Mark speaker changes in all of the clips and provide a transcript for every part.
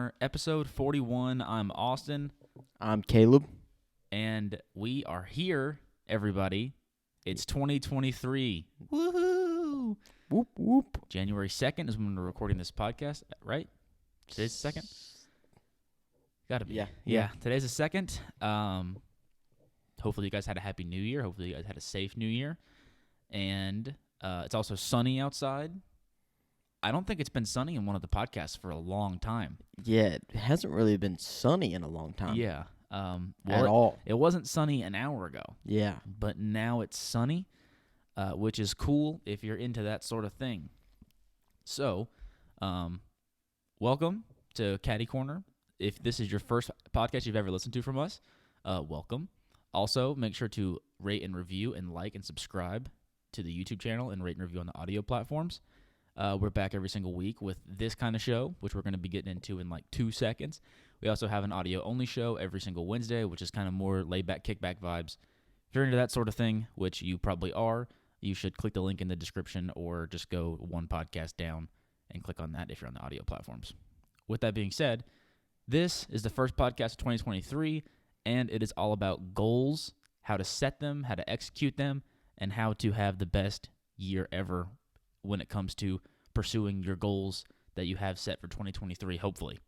Speaker 1: Corner, episode 41. I'm Austin.
Speaker 2: I'm Caleb.
Speaker 1: And we are here, everybody. It's 2023. Woohoo!
Speaker 2: Whoop, whoop.
Speaker 1: January 2nd is when we're recording this podcast, right? Today's the 2nd? Gotta be. Yeah, today's the 2nd. Hopefully you guys had a happy new year. Hopefully you guys had a safe new year. And it's also sunny outside. I don't think it's been sunny in one of the podcasts for a long time.
Speaker 2: Yeah, it hasn't really been sunny in a long time.
Speaker 1: Yeah.
Speaker 2: At all.
Speaker 1: It wasn't sunny an hour ago.
Speaker 2: Yeah.
Speaker 1: But now it's sunny, which is cool if you're into that sort of thing. So, welcome to Caddy Corner. If this is your first podcast you've ever listened to from us, welcome. Also, make sure to rate and review and like and subscribe to the YouTube channel and rate and review on the audio platforms. We're back every single week with this kind of show, which we're going to be getting into in like 2 seconds. We also have an audio-only show every single Wednesday, which is kind of more laid-back, kickback vibes. If you're into that sort of thing, which you probably are, you should click the link in the description or just go one podcast down and click on that if you're on the audio platforms. With that being said, this is the first podcast of 2023, and it is all about goals, how to set them, how to execute them, and how to have the best year ever when it comes to pursuing your goals that you have set for 2023, hopefully.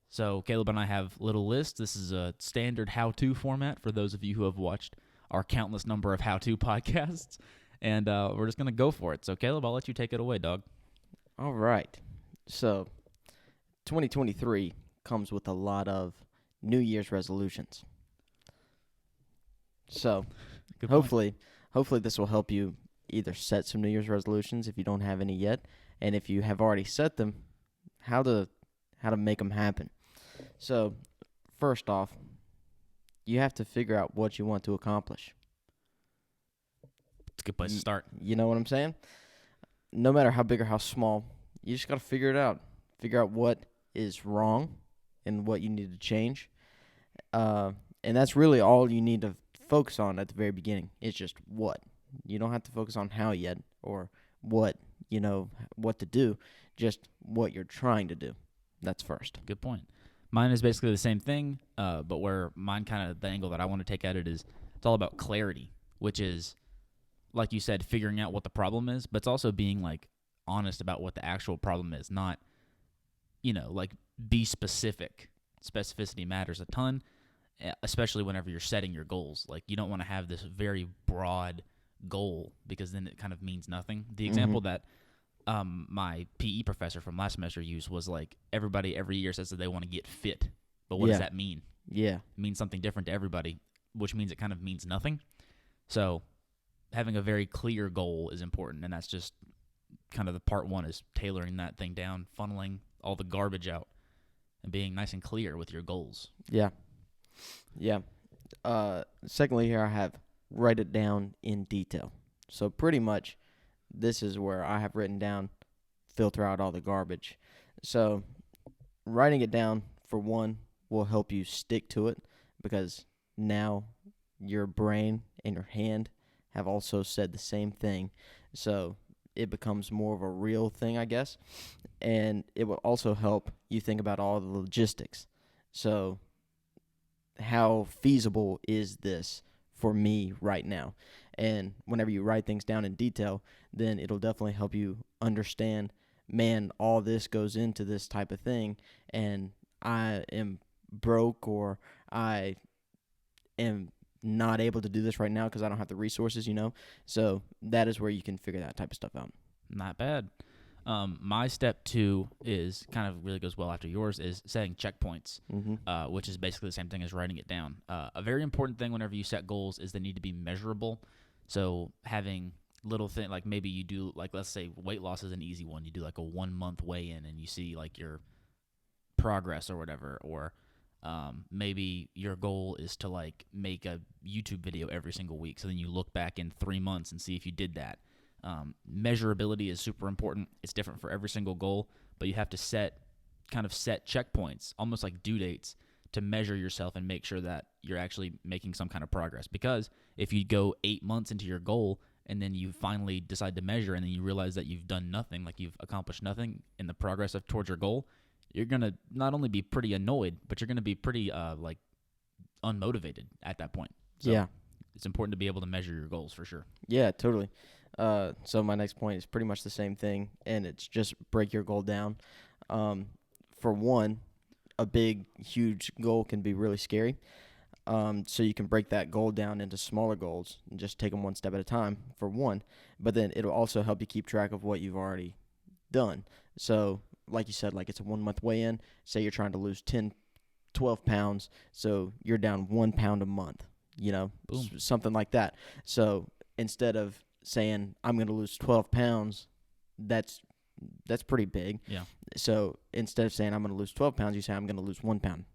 Speaker 1: So Caleb and I have little lists. This is a standard how-to format for those of you who have watched our countless number of how-to podcasts, and we're just going to go for it. So Caleb, I'll let you take it away, dog.
Speaker 2: All right. So 2023 comes with a lot of New Year's resolutions. So hopefully this will help you either set some New Year's resolutions if you don't have any yet, and if you have already set them, how to make them happen. So, first off, you have to figure out what you want to accomplish.
Speaker 1: It's a good place to start.
Speaker 2: You know what I'm saying? No matter how big or how small, you just got to figure it out. Figure out what is wrong and what you need to change. And that's really all you need to focus on at the very beginning. It's just what. You don't have to focus on how yet or what to do, just what you're trying to do. That's first.
Speaker 1: Good point. Mine is basically the same thing, but where mine kind of the angle that I want to take at it is it's all about clarity, which is, like you said, figuring out what the problem is, but it's also being like honest about what the actual problem is, not, like be specific. Specificity matters a ton, especially whenever you're setting your goals. Like you don't want to have this very broad goal because then it kind of means nothing. The example that my PE professor from last semester used was like everybody every year says that they want to get fit, but what does that mean?
Speaker 2: Yeah,
Speaker 1: it means something different to everybody, which means it kind of means nothing. So having a very clear goal is important, and that's just kind of the part one is tailoring that thing down, funneling all the garbage out, and being nice and clear with your goals.
Speaker 2: Yeah. Secondly, here I have write it down in detail. So pretty much this is where I have written down filter out all the garbage. So writing it down, for one, will help you stick to it because now your brain and your hand have also said the same thing. So it becomes more of a real thing, I guess. And it will also help you think about all the logistics. So how feasible is this for me right now? And whenever you write things down in detail, then it'll definitely help you understand, man, all this goes into this type of thing, and I am broke or I am not able to do this right now because I don't have the resources, So that is where you can figure that type of stuff out.
Speaker 1: Not bad. My step 2 is kind of really goes well after yours is setting checkpoints, which is basically the same thing as writing it down. A very important thing whenever you set goals is they need to be measurable. So having little thing like maybe you do like let's say weight loss is an easy one. You do like a 1 month weigh in and you see like your progress or whatever, or maybe your goal is to like make a YouTube video every single week. So then you look back in 3 months and see if you did that. Measurability is super important. It's different for every single goal, but you have to set checkpoints, almost like due dates, to measure yourself and make sure that you're actually making some kind of progress. Because if you go 8 months into your goal and then you finally decide to measure and then you realize that you've done nothing, like you've accomplished nothing in the progress towards your goal, you're going to not only be pretty annoyed, but you're going to be pretty like unmotivated at that point. So
Speaker 2: Yeah.
Speaker 1: it's important to be able to measure your goals for sure.
Speaker 2: Yeah, totally. So my next point is pretty much the same thing, and it's just break your goal down. For one, a big, huge goal can be really scary. So you can break that goal down into smaller goals and just take them one step at a time for one. But then it'll also help you keep track of what you've already done. So like you said, like it's a 1 month weigh-in. Say you're trying to lose 10, 12 pounds. So you're down 1 pound a month,
Speaker 1: Boom.
Speaker 2: something like that. So instead of saying I'm going to lose 12 pounds, that's pretty big.
Speaker 1: Yeah.
Speaker 2: So instead of saying I'm going to lose 12 pounds, you say I'm going to lose 1 pound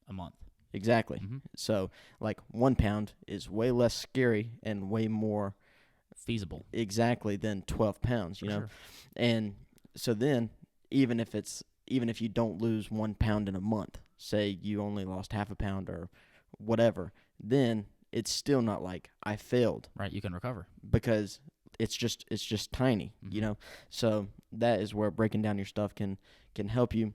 Speaker 1: a month.
Speaker 2: Exactly.
Speaker 1: Mm-hmm.
Speaker 2: So like 1 pound is way less scary and way more
Speaker 1: feasible.
Speaker 2: Exactly, than 12 pounds,
Speaker 1: For sure.
Speaker 2: And so then even if you don't lose 1 pound in a month, say you only lost half a pound or whatever, then it's still not like I failed.
Speaker 1: Right, you can recover.
Speaker 2: Because it's just tiny,
Speaker 1: Mm-hmm.
Speaker 2: So that is where breaking down your stuff can help you.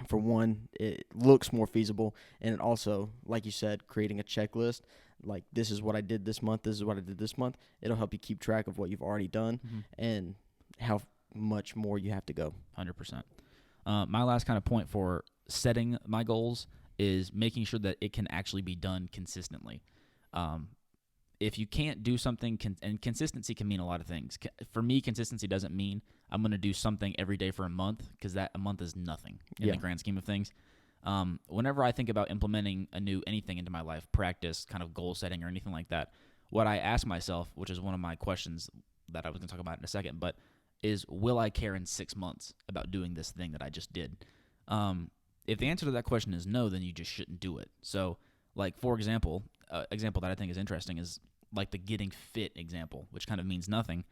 Speaker 2: For one, it looks more feasible, and it also, like you said, creating a checklist, like this is what I did this month, this is what I did this month. It'll help you keep track of what you've already done and how much more you have to go.
Speaker 1: 100%. My last kind of point for setting my goals is making sure that it can actually be done consistently. If you can't do something, and consistency can mean a lot of things. For me, consistency doesn't mean I'm going to do something every day for a month, because that a month is nothing in the grand scheme of things. Whenever I think about implementing anything into my life, practice, kind of goal setting or anything like that, what I ask myself, which is one of my questions that I was going to talk about in a second, but is, will I care in 6 months about doing this thing that I just did? If the answer to that question is no, then you just shouldn't do it. So, like, for example, example that I think is interesting is like the getting fit example, which kind of means nothing.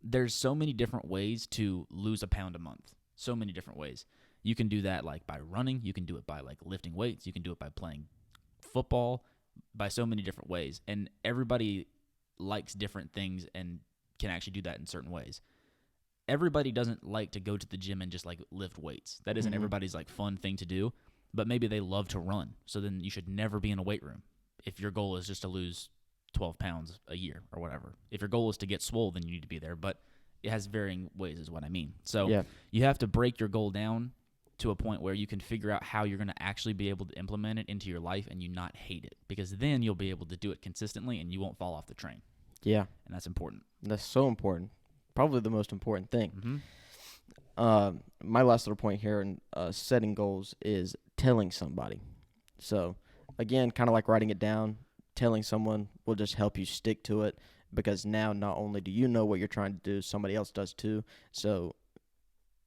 Speaker 1: There's so many different ways to lose a pound a month. So many different ways. You can do that like by running. You can do it by like lifting weights. You can do it by playing football, by so many different ways. And everybody likes different things and can actually do that in certain ways. Everybody doesn't like to go to the gym and just like lift weights. That isn't everybody's like fun thing to do, but maybe they love to run. So then you should never be in a weight room if your goal is just to lose 12 pounds a year or whatever. If your goal is to get swole, then you need to be there, but it has varying ways is what I mean. So you have to break your goal down to a point where you can figure out how you're going to actually be able to implement it into your life and you not hate it, because then you'll be able to do it consistently and you won't fall off the train.
Speaker 2: Yeah.
Speaker 1: And that's important.
Speaker 2: That's so important. Probably the most important thing.
Speaker 1: Mm-hmm.
Speaker 2: My last little point here in setting goals is telling somebody. So, again, kind of like writing it down, telling someone will just help you stick to it, because now not only do you know what you're trying to do, somebody else does too. So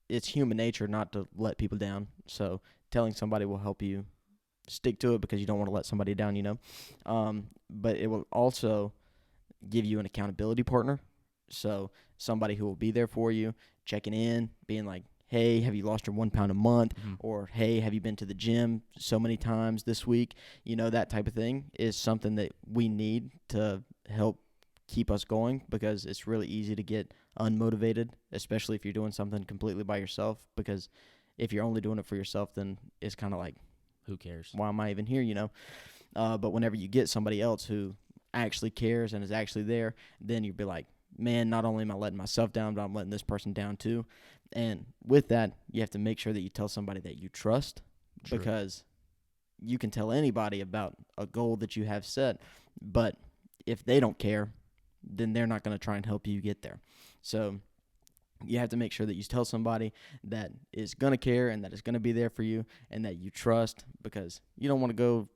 Speaker 2: it's human nature not to let people down. So telling somebody will help you stick to it, because you don't want to let somebody down, But it will also give you an accountability partner. So somebody who will be there for you, checking in, being like, hey, have you lost your 1 pound a month? Or, hey, have you been to the gym so many times this week? That type of thing is something that we need to help keep us going, because it's really easy to get unmotivated, especially if you're doing something completely by yourself, because if you're only doing it for yourself, then it's kind of like,
Speaker 1: who cares?
Speaker 2: Why am I even here, But whenever you get somebody else who actually cares and is actually there, then you'd be like, man, not only am I letting myself down, but I'm letting this person down too. And with that, you have to make sure that you tell somebody that you trust. True. Because you can tell anybody about a goal that you have set, but if they don't care, then they're not going to try and help you get there. So you have to make sure that you tell somebody that is going to care and that is going to be there for you and that you trust, because you don't want to go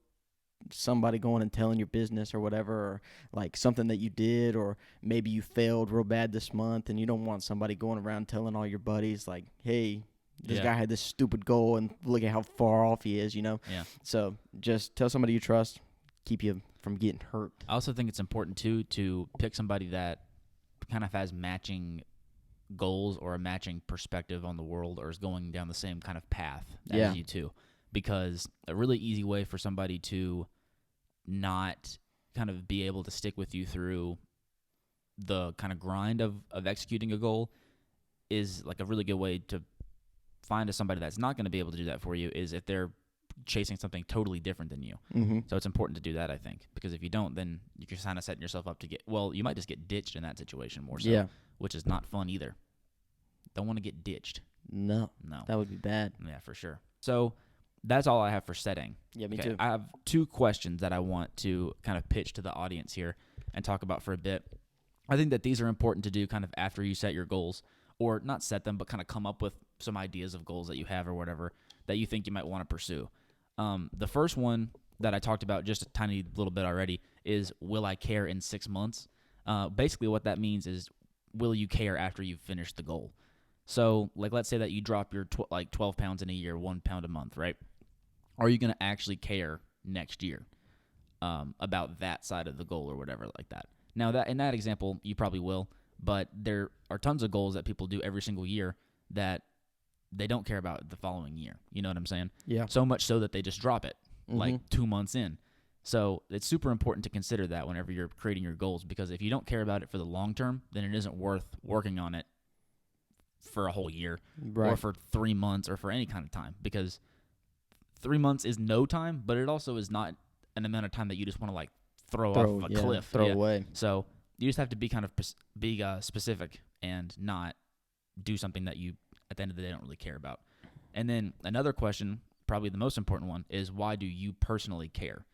Speaker 2: somebody going and telling your business or whatever, or like something that you did, or maybe you failed real bad this month, and you don't want somebody going around telling all your buddies like, hey, this guy had this stupid goal and look at how far off he is, Yeah. So just tell somebody you trust, keep you from getting hurt.
Speaker 1: I also think it's important too to pick somebody that kind of has matching goals or a matching perspective on the world, or is going down the same kind of path as you too. Because a really easy way for somebody to not kind of be able to stick with you through the kind of grind of executing a goal is like a really good way to find as somebody that's not going to be able to do that for you is if they're chasing something totally different than you.
Speaker 2: Mm-hmm.
Speaker 1: So it's important to do that, I think, because if you don't, then you're kind of setting yourself up to you might just get ditched in that situation more so,
Speaker 2: Yeah.
Speaker 1: which is not fun either. Don't want to get ditched.
Speaker 2: No.
Speaker 1: No.
Speaker 2: That would be bad.
Speaker 1: Yeah, for sure. So that's all I have for setting.
Speaker 2: Yeah, me
Speaker 1: Okay,
Speaker 2: too.
Speaker 1: I have 2 questions that I want to kind of pitch to the audience here and talk about for a bit. I think that these are important to do kind of after you set your goals, or not set them, but kind of come up with some ideas of goals that you have or whatever that you think you might want to pursue. The first one that I talked about just a tiny little bit already is, will I care in 6 months? Basically what that means is, will you care after you've finished the goal? So, like, let's say that you drop your 12 pounds in a year, 1 pound a month, right? Are you going to actually care next year about that side of the goal or whatever like that? Now, that in that example, you probably will, but there are tons of goals that people do every single year that they don't care about the following year. You know what I'm saying?
Speaker 2: Yeah.
Speaker 1: So much so that they just drop it
Speaker 2: Mm-hmm.
Speaker 1: like 2 months in. So it's super important to consider that whenever you're creating your goals, because if you don't care about it for the long term, then it isn't worth working on it for a whole year
Speaker 2: Right.
Speaker 1: or for 3 months or for any kind of time, because 3 months is no time, but it also is not an amount of time that you just want to like throw off a cliff.
Speaker 2: Throw
Speaker 1: Yeah.
Speaker 2: away.
Speaker 1: So you just have to be kind of specific and not do something that you, at the end of the day, don't really care about. And then another question, probably the most important one, is why do you personally care?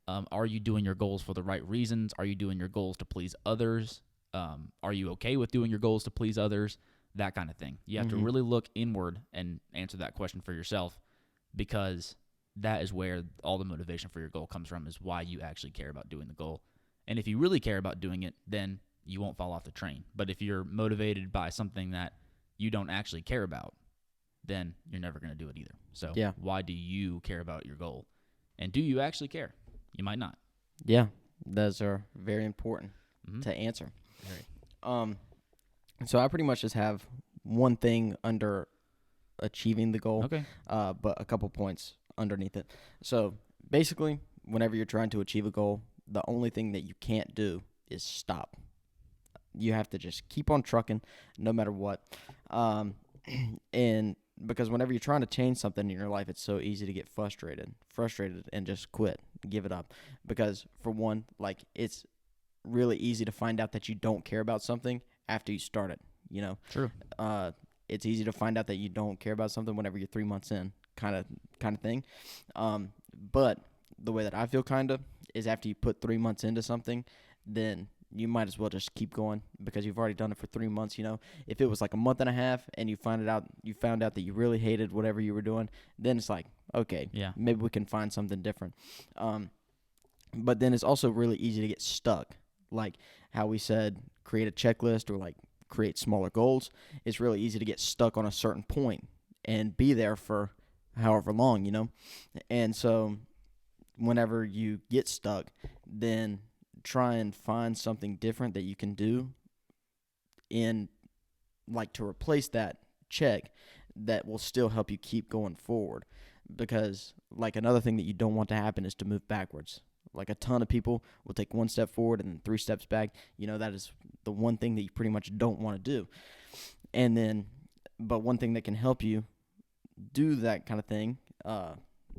Speaker 1: Are you doing your goals for the right reasons? Are you doing your goals to please others? Are you okay with doing your goals to please others? That kind of thing. You have to really look inward and answer that question for yourself, because that is where all the motivation for your goal comes from, is why you actually care about doing the goal. And if you really care about doing it, then you won't fall off the train. But if you're motivated by something that you don't actually care about, then you're never going to do it either. So
Speaker 2: Yeah.
Speaker 1: why do you care about your goal? And do you actually care? You might not.
Speaker 2: Yeah. Those are very important
Speaker 1: Mhm.
Speaker 2: to answer.
Speaker 1: Very.
Speaker 2: So I pretty much just have one thing under achieving the goal,
Speaker 1: Okay.
Speaker 2: but a couple points underneath it. So basically, whenever you're trying to achieve a goal, the only thing that you can't do is stop. You have to just keep on trucking no matter what. And because whenever you're trying to change something in your life, it's so easy to get frustrated and just quit, give it up. Because for one, like, it's really easy to find out that you don't care about something after you start it, you know?
Speaker 1: True.
Speaker 2: It's easy to find out that you don't care about something whenever you're 3 months in, kind of thing. But the way that I feel is after you put 3 months into something, then you might as well just keep going, because you've already done it for 3 months, you know? If it was like a month and a half and you found out that you really hated whatever you were doing, then it's like, okay,
Speaker 1: Yeah.
Speaker 2: maybe we can find something different. But then it's also really easy to get stuck. Like how we said, create a checklist or like create smaller goals. It's really easy to get stuck on a certain point and be there for however long, you know? And so whenever you get stuck, then try and find something different that you can do in, like, to replace that check that will still help you keep going forward. Because, like, another thing that you don't want to happen is to move backwards. Like, a ton of people will take 1 step forward and then 3 steps back. You know, that is the one thing that you pretty much don't want to do. And then, but one thing that can help you do that kind of thing,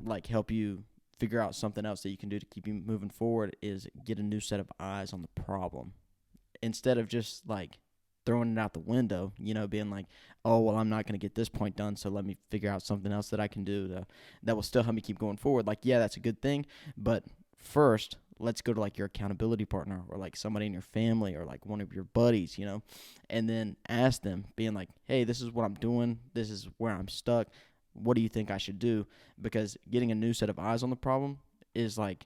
Speaker 2: like help you figure out something else that you can do to keep you moving forward, is get a new set of eyes on the problem. Instead of just, like, throwing it out the window, you know, being like, oh, well, I'm not going to get this point done, so let me figure out something else that I can do that will still help me keep going forward. Like, yeah, that's a good thing, but first, let's go to, like, your accountability partner or, like, somebody in your family or, like, one of your buddies, you know, and then ask them, being like, hey, this is what I'm doing. This is where I'm stuck. What do you think I should do? Because getting a new set of eyes on the problem is, like,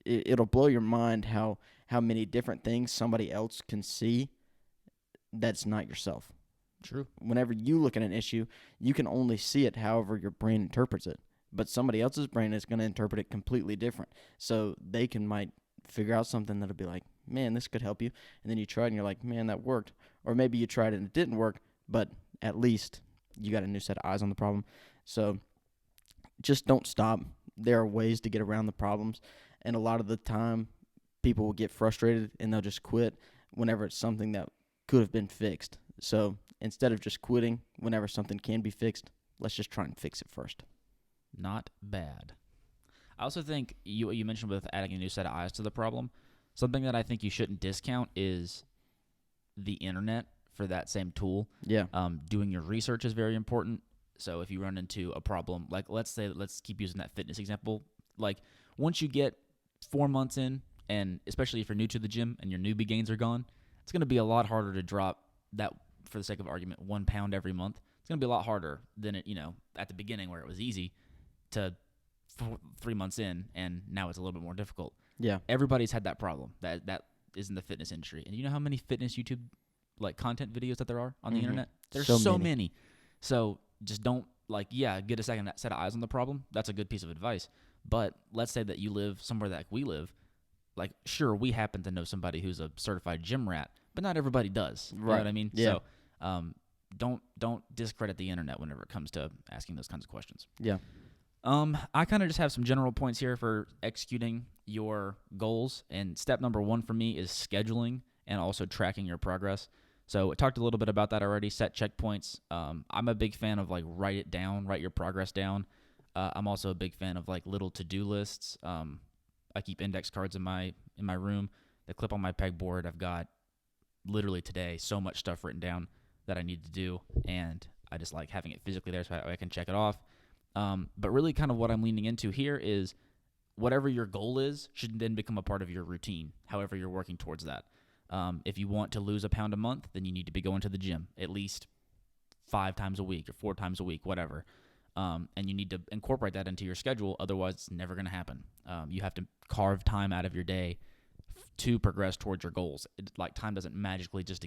Speaker 2: it'll blow your mind how many different things somebody else can see that's not yourself.
Speaker 1: True.
Speaker 2: Whenever you look at an issue, you can only see it however your brain interprets it. But somebody else's brain is going to interpret it completely different. So they might figure out something that'll be like, man, this could help you. And then you try it and you're like, man, that worked. Or maybe you tried it and it didn't work, but at least you got a new set of eyes on the problem. So just don't stop. There are ways to get around the problems. And a lot of the time, people will get frustrated and they'll just quit whenever it's something that could have been fixed. So instead of just quitting whenever something can be fixed, let's just try and fix it first.
Speaker 1: Not bad. I also think you mentioned with adding a new set of eyes to the problem, something that I think you shouldn't discount is the internet for that same tool.
Speaker 2: Yeah.
Speaker 1: Doing your research is very important. So if you run into a problem, like let's keep using that fitness example. Like once you get 4 months in, and especially if you're new to the gym and your newbie gains are gone, it's going to be a lot harder to drop that, for the sake of argument, 1 pound every month. It's going to be a lot harder than it, at the beginning where it was easy to 3 months in, and now it's a little bit more difficult.
Speaker 2: Yeah.
Speaker 1: Everybody's had that problem that is in the fitness industry. And you know how many fitness YouTube content videos that there are on the internet? There's so many. So just don't get a second set of eyes on the problem. That's a good piece of advice. But let's say that you live somewhere that we live. Sure, we happen to know somebody who's a certified gym rat, but not everybody does.
Speaker 2: Right.
Speaker 1: You know what I mean?
Speaker 2: Yeah.
Speaker 1: So don't discredit the internet whenever it comes to asking those kinds of questions.
Speaker 2: Yeah.
Speaker 1: I kind of just have some general points here for executing your goals. And step number 1 for me is scheduling and also tracking your progress. So I talked a little bit about that already, set checkpoints. I'm a big fan of write it down, write your progress down. I'm also a big fan of little to-do lists. I keep index cards in my room that clip on my pegboard. I've got literally today so much stuff written down that I need to do, and I just like having it physically there so I can check it off. But really kind of what I'm leaning into here is whatever your goal is should then become a part of your routine, however you're working towards that. If you want to lose a pound a month, then you need to be going to the gym at least 5 times a week or 4 times a week, whatever. And you need to incorporate that into your schedule. Otherwise, it's never going to happen. You have to carve time out of your day to progress towards your goals. Time doesn't magically just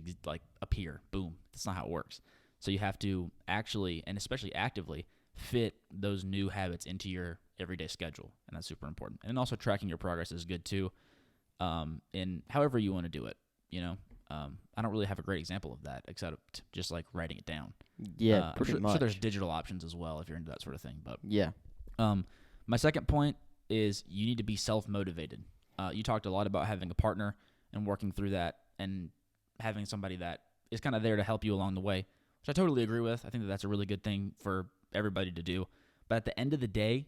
Speaker 1: appear. Boom. That's not how it works. So you have to actually, and especially actively, fit those new habits into your everyday schedule, and that's super important. And also tracking your progress is good too, in however you want to do it. I don't really have a great example of that except just writing it down.
Speaker 2: Yeah,
Speaker 1: I'm
Speaker 2: pretty much.
Speaker 1: sure there's digital options as well if you're into that sort of thing. But
Speaker 2: yeah.
Speaker 1: My second point is you need to be self-motivated. You talked a lot about having a partner and working through that and having somebody that is kind of there to help you along the way, which I totally agree with. I think that's a really good thing for everybody to do. But at the end of the day,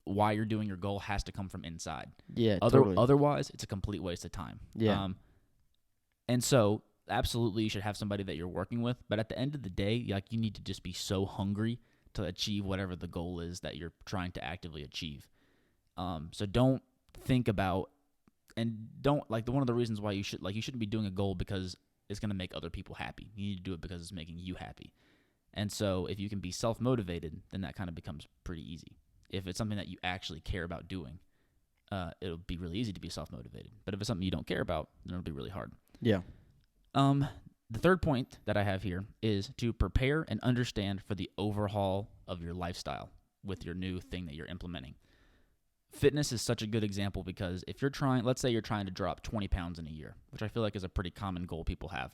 Speaker 1: why you're doing your goal has to come from inside.
Speaker 2: Yeah, totally.
Speaker 1: Otherwise, it's a complete waste of time.
Speaker 2: Yeah.
Speaker 1: And so, absolutely, you should have somebody that you're working with. But at the end of the day, you need to just be so hungry to achieve whatever the goal is that you're trying to actively achieve. So don't think about, and don't one of the reasons why you shouldn't be doing a goal because it's going to make other people happy. You need to do it because it's making you happy. And so if you can be self-motivated, then that kind of becomes pretty easy. If it's something that you actually care about doing, it'll be really easy to be self-motivated. But if it's something you don't care about, then it'll be really hard.
Speaker 2: Yeah.
Speaker 1: The third point that I have here is to prepare and understand for the overhaul of your lifestyle with your new thing that you're implementing. Fitness is such a good example because if you're let's say you're trying to drop 20 pounds in a year, which I feel like is a pretty common goal people have.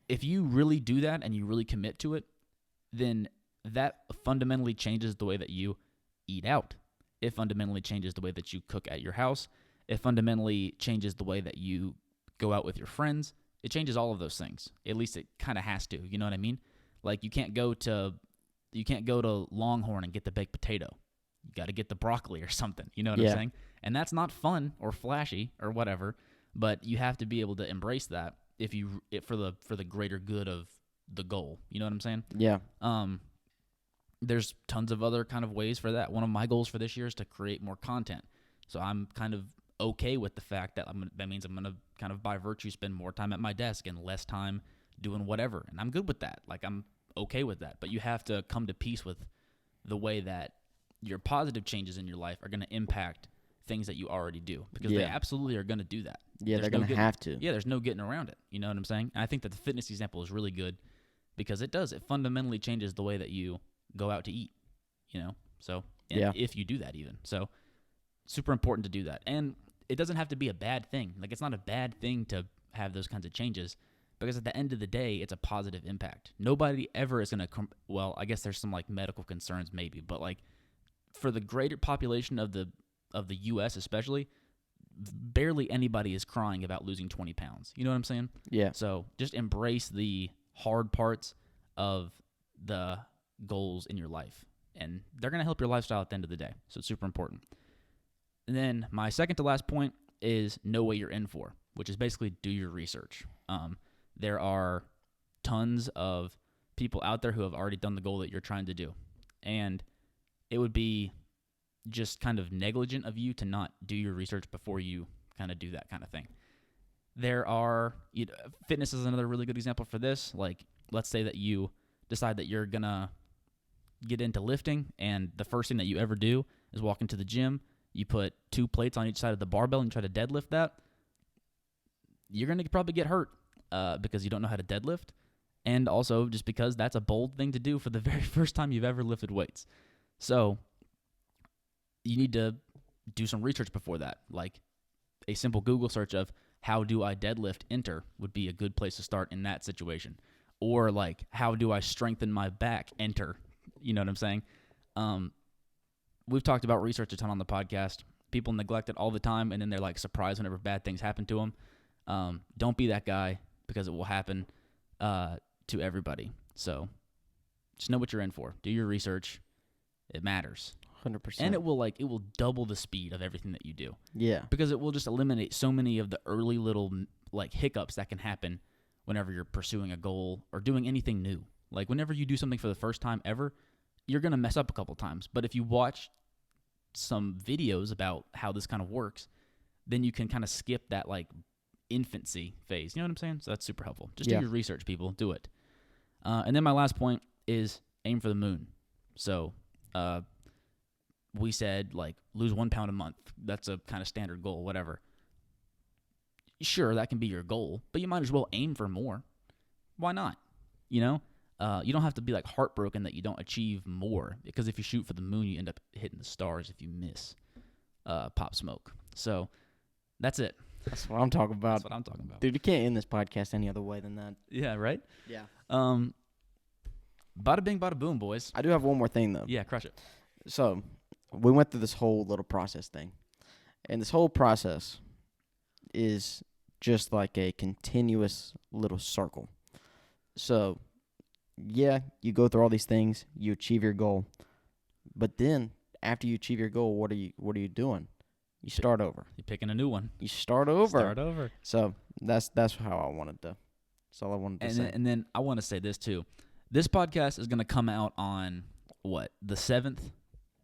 Speaker 1: If you really do that and you really commit to it, then that fundamentally changes the way that you eat out. It fundamentally changes the way that you cook at your house. It fundamentally changes the way that you go out with your friends. It changes all of those things. At least it kind of has to. You know what I mean? You can't go to Longhorn and get the baked potato. You got to get the broccoli or something. You know what I'm saying? And that's not fun or flashy or whatever, but you have to be able to embrace that for the greater good of the goal. You know what I'm saying?
Speaker 2: Yeah.
Speaker 1: There's tons of other kind of ways for that. One of my goals for this year is to create more content. So I'm kind of okay with the fact that that means I'm going to kind of by virtue spend more time at my desk and less time doing whatever. And I'm good with that. I'm okay with that. But you have to come to peace with the way that your positive changes in your life are going to impact things that you already do because they absolutely are going to do that.
Speaker 2: Yeah, they're going to have to.
Speaker 1: Yeah, there's no getting around it. You know what I'm saying? And I think that the fitness example is really good because it does. It fundamentally changes the way that you go out to eat, So if you do that even. So super important to do that. And it doesn't have to be a bad thing. It's not a bad thing to have those kinds of changes because at the end of the day, it's a positive impact. Nobody ever is going to well, I guess there's some medical concerns maybe, but for the greater population of the U.S. especially, barely anybody is crying about losing 20 pounds. You know what I'm saying?
Speaker 2: Yeah.
Speaker 1: So just embrace the hard parts of the goals in your life, and they're going to help your lifestyle at the end of the day. So it's super important. And then my second to last point is know what you're in for, which is basically do your research. There are tons of people out there who have already done the goal that you're trying to do, and it would be just kind of negligent of you to not do your research before you kind of do that kind of thing. There are, fitness is another really good example for this. Like, let's say that you decide that you're going to get into lifting, and the first thing that you ever do is walk into the gym. You put 2 plates on each side of the barbell and try to deadlift that. You're going to probably get hurt because you don't know how to deadlift, and also just because that's a bold thing to do for the very first time you've ever lifted weights. So you need to do some research before that. Like a simple Google search of how do I deadlift enter would be a good place to start in that situation. Or like, how do I strengthen my back enter? You know what I'm saying? We've talked about research a ton on the podcast. People neglect it all the time, and then they're like surprised whenever bad things happen to them. Don't be that guy, because it will happen to everybody. So just know what you're in for. Do your research. It matters.
Speaker 2: 100%.
Speaker 1: And it will double the speed of everything that you do.
Speaker 2: Yeah.
Speaker 1: Because it will just eliminate so many of the early little like hiccups that can happen whenever you're pursuing a goal or doing anything new. Like whenever you do something for the first time ever, you're going to mess up a couple times. But if you watch some videos about how this kind of works, then you can kind of skip that like infancy phase. You know what I'm saying? So that's super helpful. Just do your research, people. Do it. And then my last point is aim for the moon. So we said like lose 1 pound a month. That's a kind of standard goal, whatever. Sure, that can be your goal, but you might as well aim for more. Why not? You know? You don't have to be like heartbroken that you don't achieve more, because if you shoot for the moon, you end up hitting the stars if you miss. Pop smoke. So that's it.
Speaker 2: That's what I'm talking about.
Speaker 1: That's what I'm talking about.
Speaker 2: Dude, you can't end this podcast any other way than that.
Speaker 1: Yeah, right?
Speaker 2: Yeah.
Speaker 1: Bada bing, bada boom, boys.
Speaker 2: I do have one more thing, though.
Speaker 1: Yeah, crush it.
Speaker 2: So we went through this whole little process thing. And this whole process is just like a continuous little circle. So, yeah, you go through all these things, you achieve your goal. But then, after you achieve your goal, what are you doing? You start over.
Speaker 1: You're picking a new one.
Speaker 2: You start over.
Speaker 1: Start over.
Speaker 2: So that's how I wanted to. That's all I wanted to say.
Speaker 1: And then I want to say this too. This podcast is going to come out on what? The 7th?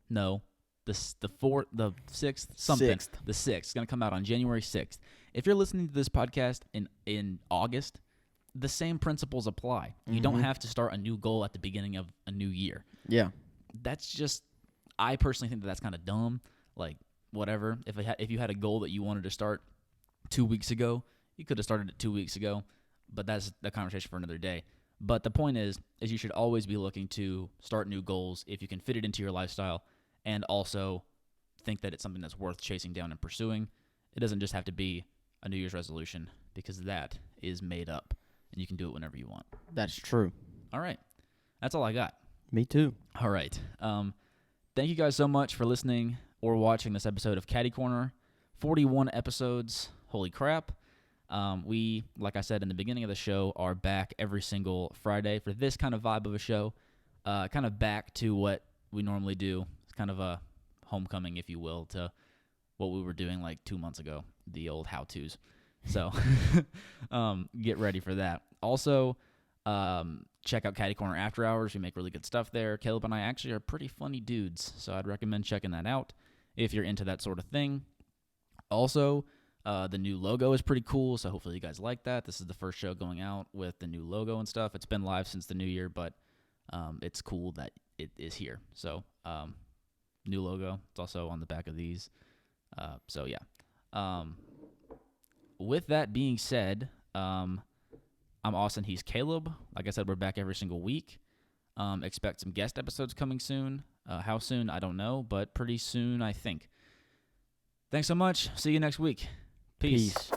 Speaker 1: No, the 4th, the 6th, something.
Speaker 2: 6th.
Speaker 1: The 6th. It's going to come out on January 6th. If you're listening to this podcast in August, the same principles apply. You don't have to start a new goal at the beginning of a new year.
Speaker 2: Yeah.
Speaker 1: That's just, I personally think that's kind of dumb. Like, whatever. If you had a goal that you wanted to start 2 weeks ago, you could have started it 2 weeks ago, but that's a conversation for another day. But the point is you should always be looking to start new goals if you can fit it into your lifestyle, and also think that it's something that's worth chasing down and pursuing. It doesn't just have to be a New Year's resolution, because that is made up, and you can do it whenever you want.
Speaker 2: That's true.
Speaker 1: All right. That's all I got.
Speaker 2: Me too.
Speaker 1: All right. Thank you guys so much for listening or watching this episode of Caddy Corner. 41 episodes. Holy crap. We, like I said in the beginning of the show, are back every single Friday for this kind of vibe of a show. Kind of back to what we normally do. It's kind of a homecoming, if you will, to what we were doing like 2 months ago, the old how-tos. So get ready for that. Also, check out Caddy Corner After Hours. We make really good stuff there. Caleb and I actually are pretty funny dudes, so I'd recommend checking that out if you're into that sort of thing. Also, the new logo is pretty cool, so hopefully you guys like that. This is the first show going out with the new logo and stuff. It's been live since the new year, but it's cool that it is here. So, new logo. It's also on the back of these. So, yeah. With that being said, I'm Austin. He's Caleb. Like I said, we're back every single week. Expect some guest episodes coming soon. How soon, I don't know, but pretty soon, I think. Thanks so much. See you next week. Peace.